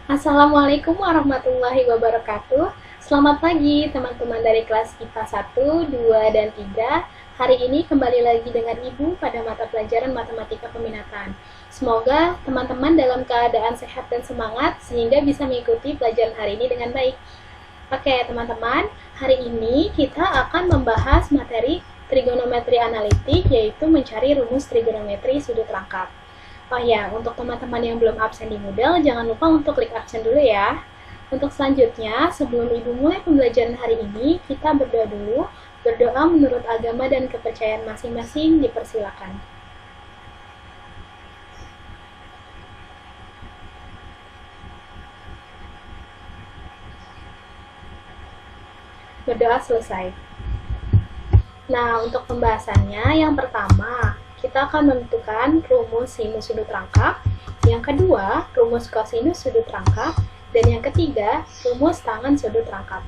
Assalamualaikum warahmatullahi wabarakatuh. Selamat pagi teman-teman dari kelas IPA 1, 2, dan 3. Hari ini kembali lagi dengan Ibu pada mata pelajaran Matematika Peminatan. Semoga teman-teman dalam keadaan sehat dan semangat sehingga bisa mengikuti pelajaran hari ini dengan baik. Oke teman-teman, hari ini kita akan membahas materi trigonometri analitik, yaitu mencari rumus trigonometri sudut rangkap. Oh ya, untuk teman-teman yang belum absen di Moodle, jangan lupa untuk klik absen dulu ya. Untuk selanjutnya, sebelum Ibu mulai pembelajaran hari ini, kita berdoa dulu. Berdoa menurut agama dan kepercayaan masing-masing, dipersilakan. Berdoa selesai. Nah, untuk pembahasannya, yang pertama, kita akan menentukan rumus sinus sudut rangkap, yang kedua, rumus kosinus sudut rangkap, dan yang ketiga, rumus tangen sudut rangkap.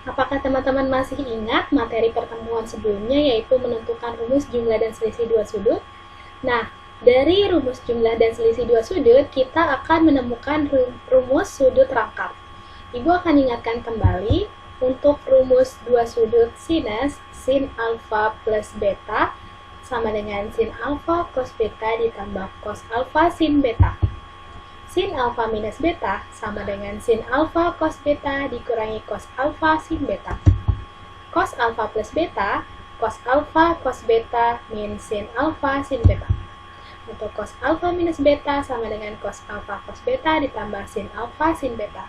Apakah teman-teman masih ingat materi pertemuan sebelumnya, yaitu menentukan rumus jumlah dan selisih dua sudut? Nah, dari rumus jumlah dan selisih dua sudut, kita akan menemukan rumus sudut rangkap. Ibu akan ingatkan kembali, untuk rumus dua sudut sinus, sin alfa plus beta sama dengan sin alfa cos beta ditambah cos alfa sin beta. Sin alfa minus beta sama dengan sin alfa cos beta dikurangi cos alfa sin beta. Cos alfa plus beta, cos alfa cos beta min sin alfa sin beta. Untuk cos alfa minus beta sama dengan cos alfa cos beta ditambah sin alfa sin beta.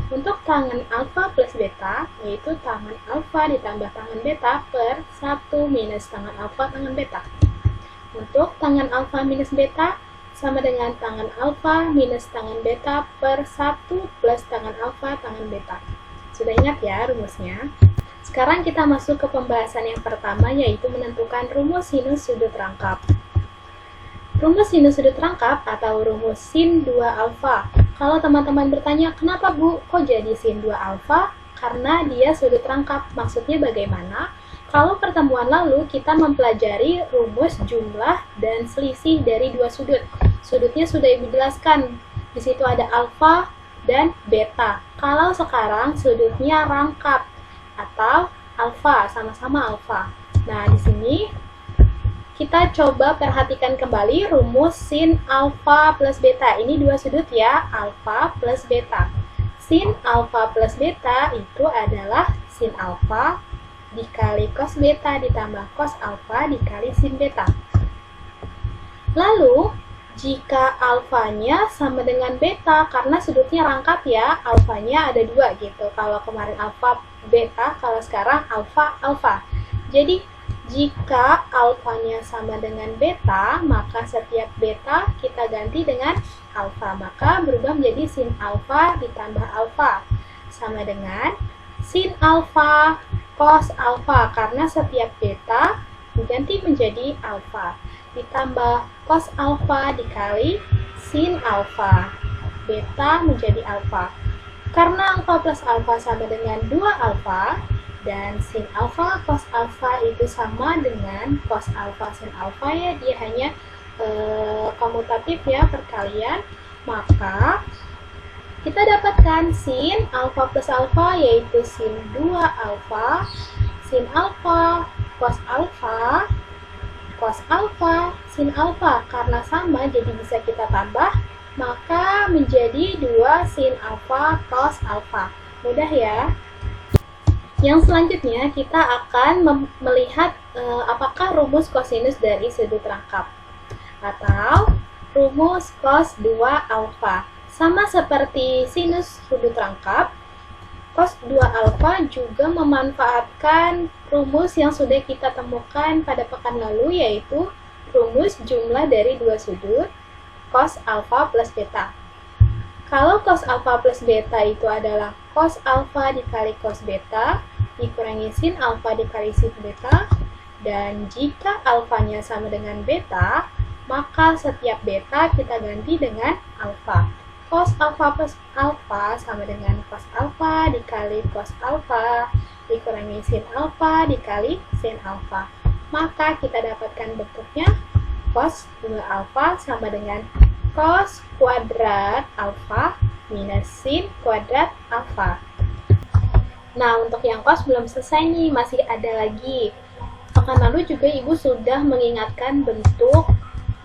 Untuk tangen alfa plus beta, yaitu tangen alfa ditambah tangen beta per 1 minus tangen alfa tangen beta. Untuk tangen alfa minus beta, sama dengan tangen alfa minus tangen beta per 1 plus tangen alfa tangen beta. Sudah ingat ya rumusnya? Sekarang kita masuk ke pembahasan yang pertama, yaitu menentukan rumus sinus sudut rangkap. Rumus sinus sudut rangkap atau rumus sin 2 alfa. Kalau teman-teman bertanya, kenapa Bu, kok jadi sin 2 alfa? Karena dia sudut rangkap. Maksudnya bagaimana? Kalau pertemuan lalu kita mempelajari rumus jumlah dan selisih dari dua sudut. Sudutnya sudah Ibu jelaskan. Di situ ada alfa dan beta. Kalau sekarang sudutnya rangkap atau alfa, sama-sama alfa. Nah, di sini kita coba perhatikan kembali rumus sin alfa plus beta. Ini dua sudut ya, alfa plus beta. Sin alfa plus beta itu adalah sin alfa dikali cos beta ditambah cos alfa dikali sin beta. Lalu, jika alfanya sama dengan beta, karena sudutnya rangkap ya, alfanya ada dua gitu. Kalau kemarin alfa beta, kalau sekarang alfa alfa. Jadi, jika alfanya sama dengan beta, maka setiap beta kita ganti dengan alfa. Maka berubah menjadi sin alfa ditambah alfa. Sama dengan sin alfa cos alfa. Karena setiap beta diganti menjadi alfa. Ditambah cos alfa dikali sin alfa. Beta menjadi alfa. Karena alfa plus alfa sama dengan 2 alfa, dan sin alfa cos alfa itu sama dengan cos alfa sin alfa ya, dia hanya komutatif ya, perkalian. Maka kita dapatkan sin alfa plus alfa yaitu sin 2 alfa, sin alfa cos alfa, cos alfa sin alfa. Karena sama jadi bisa kita tambah, maka menjadi 2 sin alfa cos alfa. Mudah ya. Yang selanjutnya kita akan melihat apakah rumus kosinus dari sudut rangkap atau rumus cos 2 alfa. Sama seperti sinus sudut rangkap, cos 2 alfa juga memanfaatkan rumus yang sudah kita temukan pada pekan lalu, yaitu rumus jumlah dari dua sudut cos alfa plus beta. Kalau cos alfa plus beta itu adalah cos alfa dikali cos beta dikurangi sin alfa dikali sin beta, dan jika alfanya sama dengan beta, maka setiap beta kita ganti dengan alfa. Cos alfa plus alfa sama dengan cos alfa dikali cos alfa dikurangi sin alfa dikali sin alfa. Maka kita dapatkan bentuknya cos 2 alfa sama dengan cos kuadrat alfa minus sin kuadrat alfa. Nah, untuk yang cos belum selesai nih, masih ada lagi. Pekan lalu juga Ibu sudah mengingatkan bentuk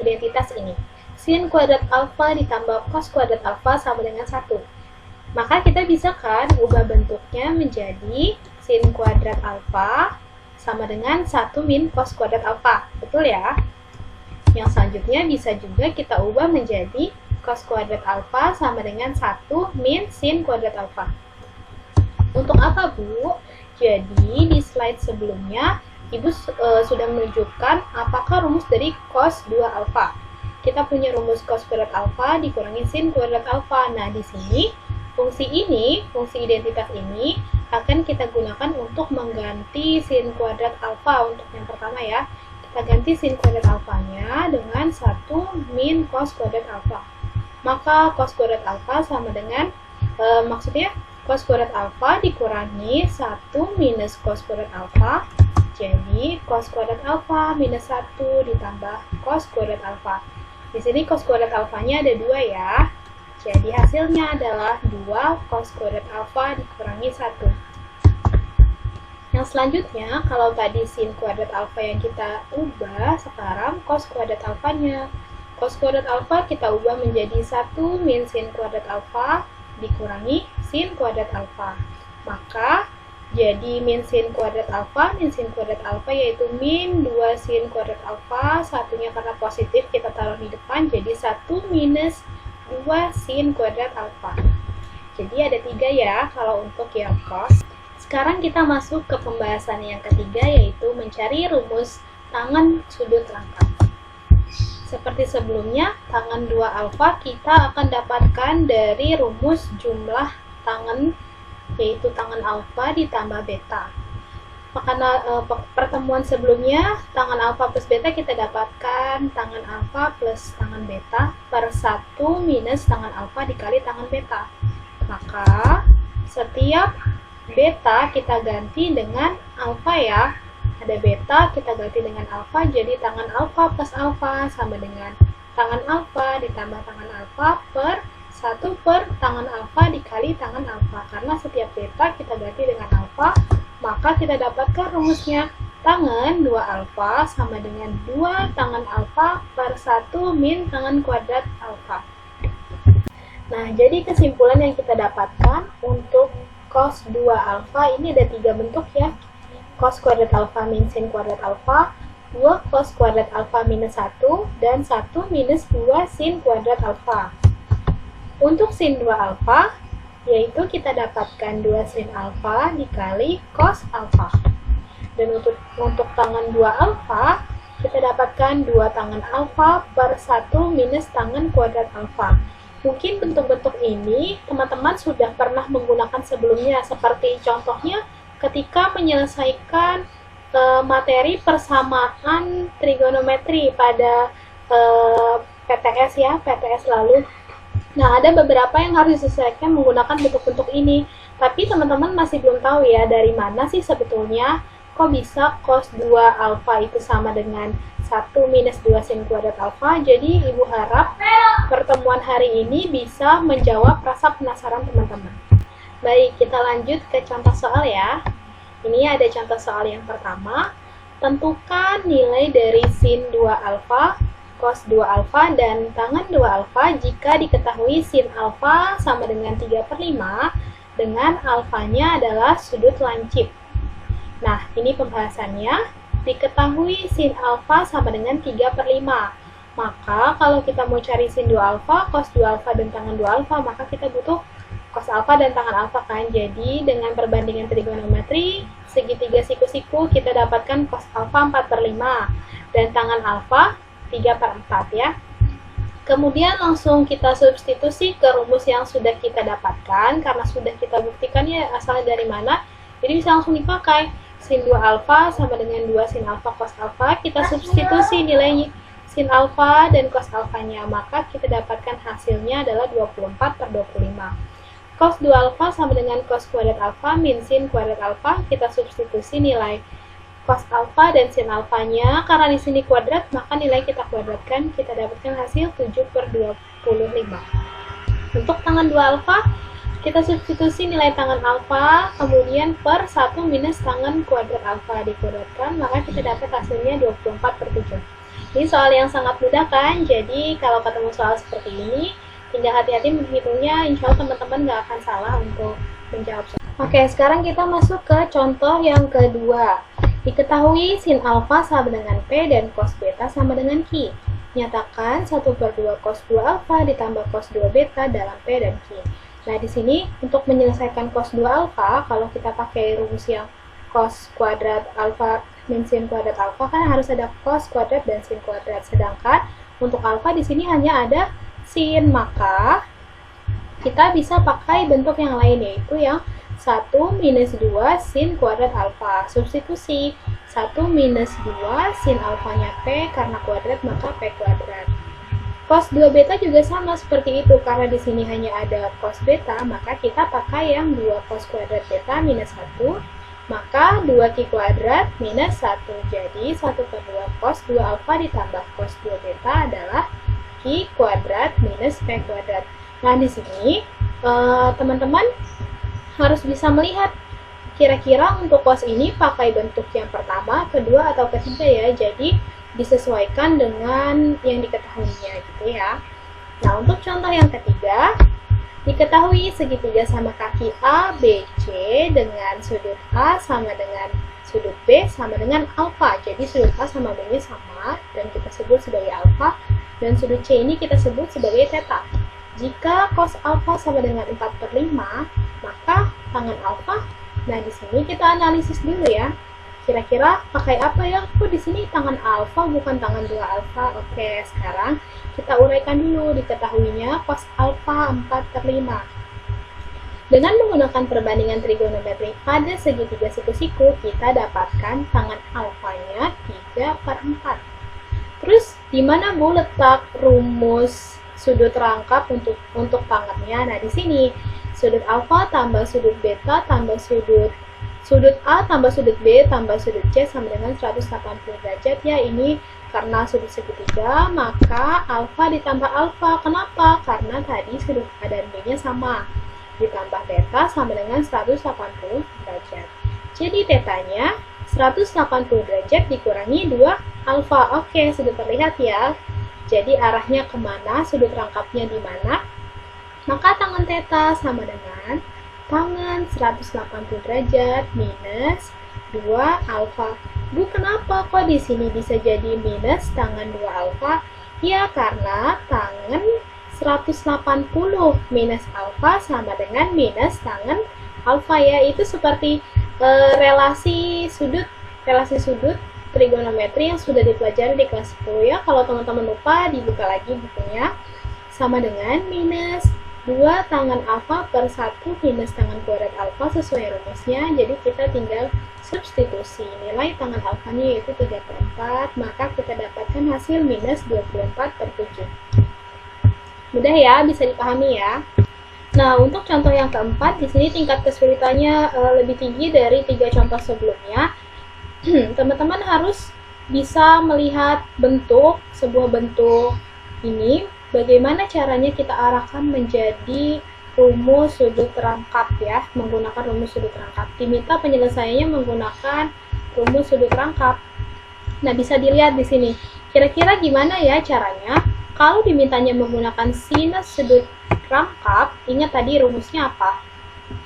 identitas ini. Sin kuadrat alfa ditambah cos kuadrat alfa sama dengan 1. Maka kita bisa kan ubah bentuknya menjadi sin kuadrat alfa sama dengan 1 min cos kuadrat alfa. Betul ya? Yang selanjutnya bisa juga kita ubah menjadi cos kuadrat alfa sama dengan 1 min sin kuadrat alfa. Untuk apa, Bu? Jadi, di slide sebelumnya, Ibu sudah menunjukkan apakah rumus dari cos 2 alfa. Kita punya rumus cos kuadrat alfa dikurangi sin kuadrat alfa. Nah, di sini, fungsi identitas ini, akan kita gunakan untuk mengganti sin kuadrat alfa. Untuk yang pertama ya, kita ganti sin kuadrat alfanya dengan 1 min cos kuadrat alfa. Maka cos kuadrat alfa sama dengan, cos kuadrat alfa dikurangi 1 minus cos kuadrat alfa. Jadi, cos kuadrat alfa minus 1 ditambah cos kuadrat alfa. Di sini cos kuadrat alfanya ada 2 ya. Jadi, hasilnya adalah 2 cos kuadrat alfa dikurangi 1. Yang selanjutnya, kalau tadi sin kuadrat alfa yang kita ubah, sekarang cos kuadrat alfanya. Cos kuadrat alfa kita ubah menjadi 1 min sin kuadrat alfa dikurangi sin kuadrat alfa. Maka jadi min sin kuadrat alfa yaitu min 2 sin kuadrat alfa, satunya karena positif kita taruh di depan jadi 1 minus 2 sin kuadrat alfa. Jadi ada 3 ya kalau untuk yang cos. Sekarang kita masuk ke pembahasan yang ketiga, yaitu mencari rumus tangen sudut rangkap. Seperti sebelumnya, tangen 2 alfa kita akan dapatkan dari rumus jumlah tangen, yaitu tangen alfa ditambah beta. Karena pertemuan sebelumnya, tangen alfa plus beta kita dapatkan tangen alfa plus tangen beta per 1 minus tangen alfa dikali tangen beta. Maka, setiap beta kita ganti dengan alfa ya. Ada beta, kita ganti dengan alfa, jadi tangen alfa plus alfa sama dengan tangen alfa ditambah tangen alfa per 1 per tangen alfa dikali tangen alfa. Karena setiap beta kita ganti dengan alfa, maka kita dapatkan rumusnya tangen 2 alfa sama dengan 2 tangen alfa per 1 min tangen kuadrat alfa. Nah, jadi kesimpulan yang kita dapatkan untuk cos 2 alfa ini ada 3 bentuk ya. Cos kuadrat alfa min sin kuadrat alfa, 2 cos kuadrat alfa minus 1, dan 1 minus 2 sin kuadrat alfa. Untuk sin 2 alfa, yaitu kita dapatkan 2 sin alfa dikali cos alfa. Dan untuk tangen 2 alfa, kita dapatkan 2 tangen alfa per 1 minus tangen kuadrat alfa. Mungkin bentuk-bentuk ini teman-teman sudah pernah menggunakan sebelumnya, seperti contohnya ketika menyelesaikan materi persamaan trigonometri pada PTS ya, PTS lalu. Nah, ada beberapa yang harus diselesaikan menggunakan bentuk-bentuk ini. Tapi teman-teman masih belum tahu ya, dari mana sih sebetulnya kok bisa cos 2 alfa itu sama dengan 1 minus 2 sin kuadrat alfa. Jadi, Ibu harap pertemuan hari ini bisa menjawab rasa penasaran teman-teman. Baik, kita lanjut ke contoh soal ya. Ini ada contoh soal yang pertama. Tentukan nilai dari sin 2 alfa, cos 2 alfa, dan tangen 2 alfa jika diketahui sin alfa sama dengan 3/5 dengan alfanya adalah sudut lancip. Nah, ini pembahasannya. Diketahui sin alfa sama dengan 3/5. Maka, kalau kita mau cari sin 2 alfa, cos 2 alfa, dan tangen 2 alfa, maka kita butuh cos alfa dan tangen alfa kan. Jadi dengan perbandingan trigonometri segitiga siku-siku kita dapatkan cos alfa 4/5 dan tangen alfa 3/4 ya. Kemudian langsung kita substitusi ke rumus yang sudah kita dapatkan karena sudah kita buktikan ya asalnya dari mana. Jadi bisa langsung dipakai. Sin 2 alfa sama dengan 2 sin alfa cos alfa. Kita substitusi nilai sin alfa dan cos alfanya, maka kita dapatkan hasilnya adalah 24/25. Cos 2 alfa sama dengan cos kuadrat alfa min sin kuadrat alfa, kita substitusi nilai cos alfa dan sin alfanya. Karena di sini kuadrat, maka nilai kita kuadratkan, kita dapatkan hasil 7/25. Untuk tangan 2 alfa, kita substitusi nilai tangan alfa, kemudian per 1 minus tangan kuadrat alfa dikuadratkan, maka kita dapat hasilnya 24/7. Ini soal yang sangat mudah kan? Jadi kalau ketemu soal seperti ini, tinggal hati-hati menghitungnya, insya Allah teman-teman nggak akan salah untuk menjawab soal. Oke, sekarang kita masuk ke contoh yang kedua. Diketahui sin alfa sama dengan P dan cos beta sama dengan Q. Nyatakan 1/2 cos 2 alfa ditambah cos 2 beta dalam P dan Q. Nah, di sini untuk menyelesaikan cos 2 alfa, kalau kita pakai rumus yang cos kuadrat alfa min sin kuadrat alfa, kan harus ada cos kuadrat dan sin kuadrat. Sedangkan untuk alfa di sini hanya ada sin, maka kita bisa pakai bentuk yang lain, yaitu yang 1 minus 2 sin kuadrat alfa. Substitusi 1 minus 2 sin alfanya P, karena kuadrat maka P kuadrat. Cos 2 beta juga sama seperti itu, karena di sini hanya ada cos beta, maka kita pakai yang 2 cos kuadrat beta minus 1, maka 2Q kuadrat minus 1. Jadi 1/2 cos 2 alfa ditambah cos 2 beta adalah Q kuadrat minus P kuadrat. Nah, di sini teman-teman harus bisa melihat kira-kira untuk cos ini pakai bentuk yang pertama, kedua, atau ketiga ya. Jadi disesuaikan dengan yang diketahuinya gitu ya. Nah, untuk contoh yang ketiga, diketahui segitiga sama kaki A, B, C dengan sudut A sama dengan sudut B sama dengan alfa. Jadi sudut A sama B-nya sama dan kita sebut sebagai alfa, dan sudut C ini kita sebut sebagai theta. Jika cos alfa sama dengan 4/5, maka tangan alfa. Nah, di sini kita analisis dulu ya. Kira-kira pakai apa ya? Kok di sini tangan alfa bukan tangan 2 alfa? Oke, sekarang kita uraikan dulu diketahuinya cos alfa 4/5. Dengan menggunakan perbandingan trigonometri pada segitiga siku-siku, kita dapatkan tangan alfanya 3/4. Terus, di mana Bu letak rumus sudut rangkap untuk tangannya? Nah, di sini sudut alfa tambah sudut beta tambah sudut A tambah sudut B tambah sudut C sama dengan 180 derajat ya. Ini karena sudut segitiga, maka alfa ditambah alfa. Kenapa? Karena tadi sudut A dan B nya sama. Ditambah beta sama dengan 180 derajat. Jadi tetanya 180 derajat dikurangi 2 alfa. Oke, sudah terlihat ya. Jadi arahnya kemana, sudut rangkapnya di mana. Maka tangan theta sama dengan tangan 180 derajat minus 2 alfa. Bu, kenapa kok di sini bisa jadi minus tangan 2 alfa? Ya, karena tangan 180 minus alfa sama dengan minus tangan alfa ya. Itu seperti relasi sudut trigonometri yang sudah dipelajari di kelas 10 ya. Kalau teman-teman lupa, dibuka lagi bukunya. Sama dengan minus 2 tangan alfa per 1 minus tangan kuadrat alfa sesuai rumusnya. Jadi kita tinggal substitusi nilai tangan alfanya yaitu 3/4, maka kita dapatkan hasil minus 24/7. Mudah ya, bisa dipahami ya. Nah, untuk contoh yang keempat, di sini tingkat kesulitannya lebih tinggi dari 3 contoh sebelumnya. Teman-teman harus bisa melihat sebuah bentuk ini. Bagaimana caranya kita arahkan menjadi rumus sudut rangkap ya, menggunakan rumus sudut rangkap. Diminta penyelesaiannya menggunakan rumus sudut rangkap. Nah, bisa dilihat di sini. Kira-kira gimana ya caranya? Kalau dimintanya menggunakan sinus sudut rangkap, ingat tadi rumusnya apa?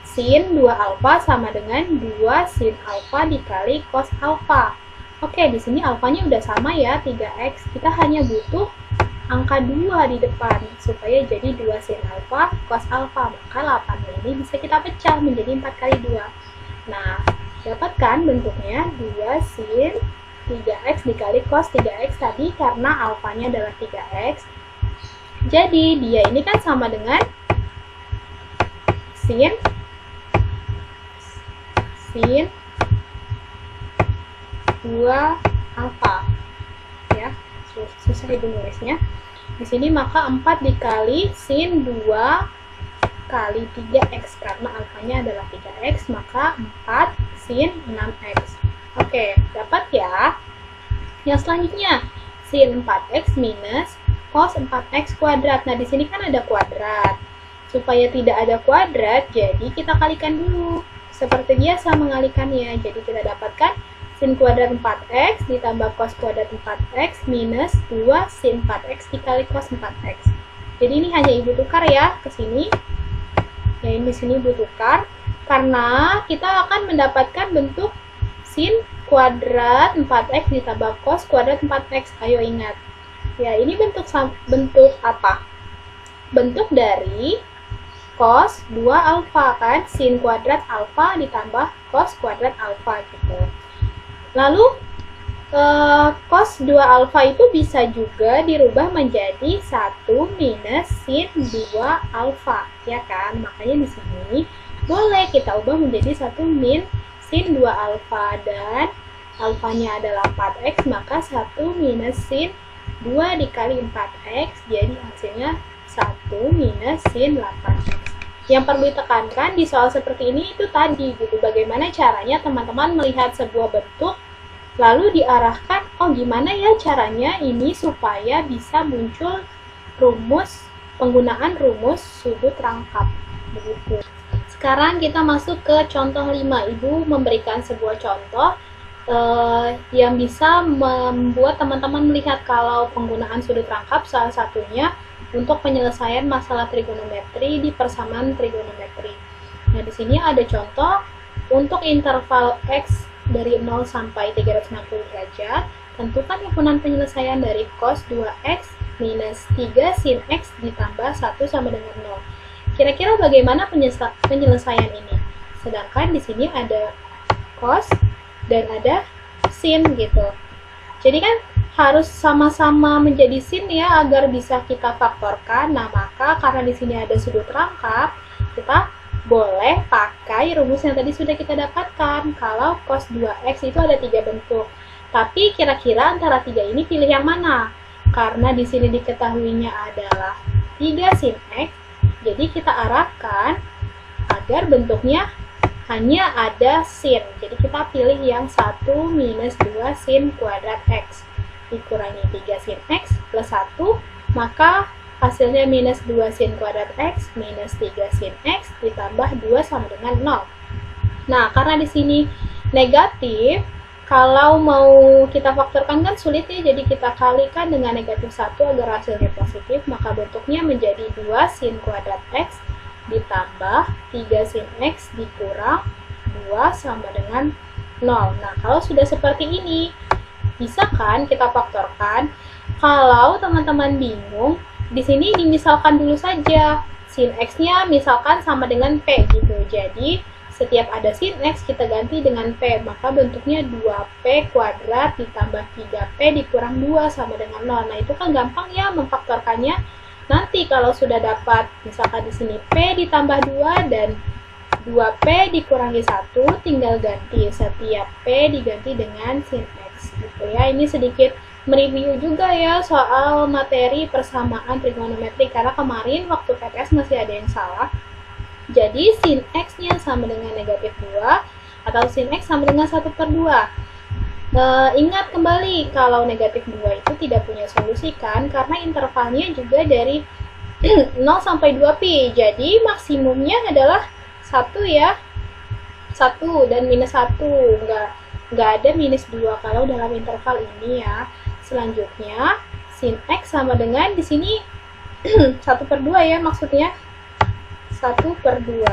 Sin 2 alfa sama dengan 2 sin alfa dikali cos alfa. Oke, di sini alfanya udah sama ya, 3x. Kita hanya butuh angka 2 di depan supaya jadi 2 sin alfa cos alfa, maka 8 ini bisa kita pecah menjadi 4 kali 2. Nah, dapatkan bentuknya 2 sin 3x dikali cos 3x tadi karena alfanya adalah 3x. Jadi dia ini kan sama dengan sin 2 alfa ya. Susah ibu nulisnya. Di sini maka 4 dikali sin 2 kali 3x karena alfanya adalah 3x, maka 4 sin 6x. Oke, dapat ya. Yang selanjutnya, sin 4x minus cos 4x kuadrat. Nah, di sini kan ada kuadrat. Supaya tidak ada kuadrat, jadi kita kalikan dulu. Seperti biasa mengalikannya. Jadi kita dapatkan sin kuadrat 4x ditambah cos kuadrat 4x minus 2 sin 4x dikali cos 4x. Jadi ini hanya ibu tukar ya ke sini. Ya, ini di sini ibu tukar karena kita akan mendapatkan bentuk sin kuadrat 4x ditambah cos kuadrat 4x. Ayo ingat. Ya, ini bentuk apa? Bentuk dari cos 2 alfa kan, sin kuadrat alfa ditambah cos kuadrat alfa gitu. Lalu cos 2 alfa itu bisa juga dirubah menjadi 1 minus sin 2 alfa, ya kan? Makanya di sini boleh kita ubah menjadi 1 min sin 2 alfa, dan alfanya adalah 4x, maka 1 minus sin 2 dikali 4x, jadi hasilnya 1 minus sin 8x. Yang perlu ditekankan di soal seperti ini itu tadi gitu, bagaimana caranya teman-teman melihat sebuah bentuk lalu diarahkan, oh gimana ya caranya ini supaya bisa muncul penggunaan rumus sudut rangkap begitu. Sekarang kita masuk ke contoh 5. Ibu memberikan sebuah contoh yang bisa membuat teman-teman melihat kalau penggunaan sudut rangkap salah satunya untuk penyelesaian masalah trigonometri di persamaan trigonometri. Nah, di sini ada contoh untuk interval x dari 0 sampai 360 derajat. Tentukan himpunan penyelesaian dari cos 2x minus 3 sin x ditambah 1 sama dengan 0. Kira-kira bagaimana penyelesaian ini? Sedangkan di sini ada cos dan ada sin gitu. Jadi kan harus sama-sama menjadi sin ya agar bisa kita faktorkan. Nah, maka karena di sini ada sudut rangkap, kita boleh pakai rumus yang tadi sudah kita dapatkan. Kalau cos 2x itu ada 3 bentuk. Tapi kira-kira antara 3 ini pilih yang mana? Karena di sini diketahuinya adalah 3 sin x, jadi kita arahkan agar bentuknya hanya ada sin. Jadi kita pilih yang 1 minus 2 sin kuadrat x dikurangi 3 sin x plus 1, maka hasilnya minus 2 sin kuadrat x minus 3 sin x ditambah 2 sama dengan 0. Nah, karena di sini negatif, kalau mau kita faktorkan kan sulit ya, jadi kita kalikan dengan negatif 1 agar hasilnya positif, maka bentuknya menjadi 2 sin kuadrat x ditambah 3 sin x dikurang 2 sama dengan 0. Nah, kalau sudah seperti ini, bisa kan kita faktorkan? Kalau teman-teman bingung, di sini dimisalkan dulu saja. Sin x-nya misalkan sama dengan p gitu. Jadi, setiap ada sin x kita ganti dengan p, maka bentuknya 2p kuadrat ditambah 3p dikurang 2 sama dengan 0. Nah, itu kan gampang ya memfaktorkannya. Nanti kalau sudah dapat, misalkan di sini p ditambah 2 dan 2p dikurangi 1, tinggal ganti setiap p diganti dengan sin x gitu ya. Ini sedikit mereview juga ya soal materi persamaan trigonometri, karena kemarin waktu PTS masih ada yang salah. Jadi sin x-nya sama dengan negatif 2 atau sin x sama dengan 1/2. Ingat kembali kalau negatif 2 itu tidak punya solusi kan, karena intervalnya juga dari 0 sampai 2pi. Jadi maksimumnya adalah 1 ya. 1 dan minus 1. Nggak ada minus 2 kalau dalam interval ini ya. Selanjutnya sin x sama dengan di sini 1/2 ya, maksudnya 1/2.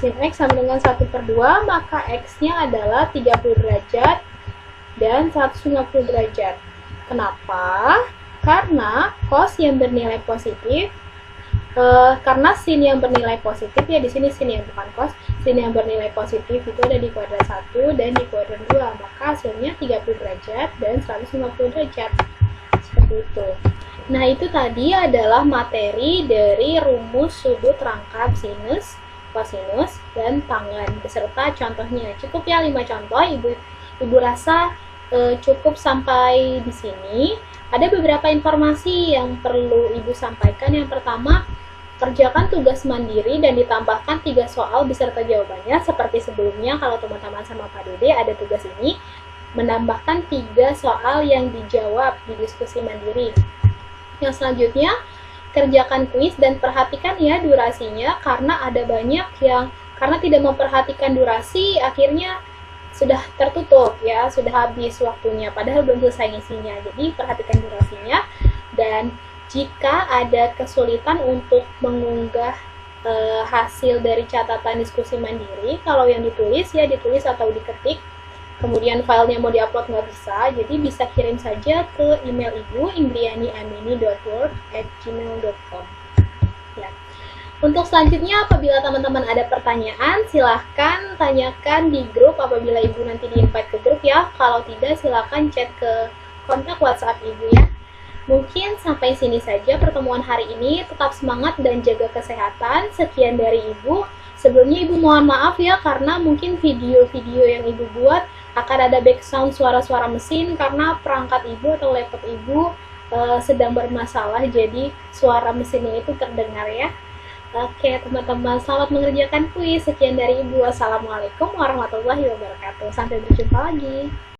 Sin x sama dengan 1/2, maka x-nya adalah 30 derajat dan 150 derajat. Kenapa? Karena cos yang bernilai positif, karena sin yang bernilai positif ya, di sini sin yang bukan cos, sin yang bernilai positif itu ada di kuadrat 1 dan di kuadrat 2, maka hasilnya 30 derajat dan 150 derajat. Seperti itu. Nah, itu tadi adalah materi dari rumus sudut rangkap sinus, kosinus, dan tangen beserta contohnya. Cukup ya 5 contoh, Ibu rasa cukup sampai di sini. Ada beberapa informasi yang perlu Ibu sampaikan. Yang pertama, Kerjakan tugas mandiri dan ditambahkan 3 soal beserta jawabannya. Seperti sebelumnya, kalau teman-teman sama Pak Dede ada tugas ini, menambahkan 3 soal yang dijawab di diskusi mandiri. Yang selanjutnya, kerjakan kuis dan perhatikan ya durasinya, karena ada banyak yang karena tidak memperhatikan durasi, akhirnya sudah tertutup ya, sudah habis waktunya, padahal belum selesai ngisinya. Jadi perhatikan durasinya, dan jika ada kesulitan untuk mengunggah hasil dari catatan diskusi mandiri, kalau yang ditulis ya ditulis atau diketik, kemudian filenya mau diupload nggak bisa, jadi bisa kirim saja ke email ibu indrianiamini.work@gmail.com ya. Untuk selanjutnya, apabila teman-teman ada pertanyaan, silahkan tanyakan di grup apabila ibu nanti di-invite ke grup ya. Kalau tidak, silahkan chat ke kontak WhatsApp ibu ya. Mungkin sampai sini saja pertemuan hari ini. Tetap semangat dan jaga kesehatan. Sekian dari Ibu. Sebelumnya Ibu mohon maaf ya, karena mungkin video-video yang Ibu buat akan ada background suara-suara mesin karena perangkat Ibu atau laptop Ibu sedang bermasalah, jadi suara mesinnya itu terdengar ya. Oke teman-teman, selamat mengerjakan kuis. Sekian dari Ibu. Wassalamualaikum warahmatullahi wabarakatuh. Sampai berjumpa lagi.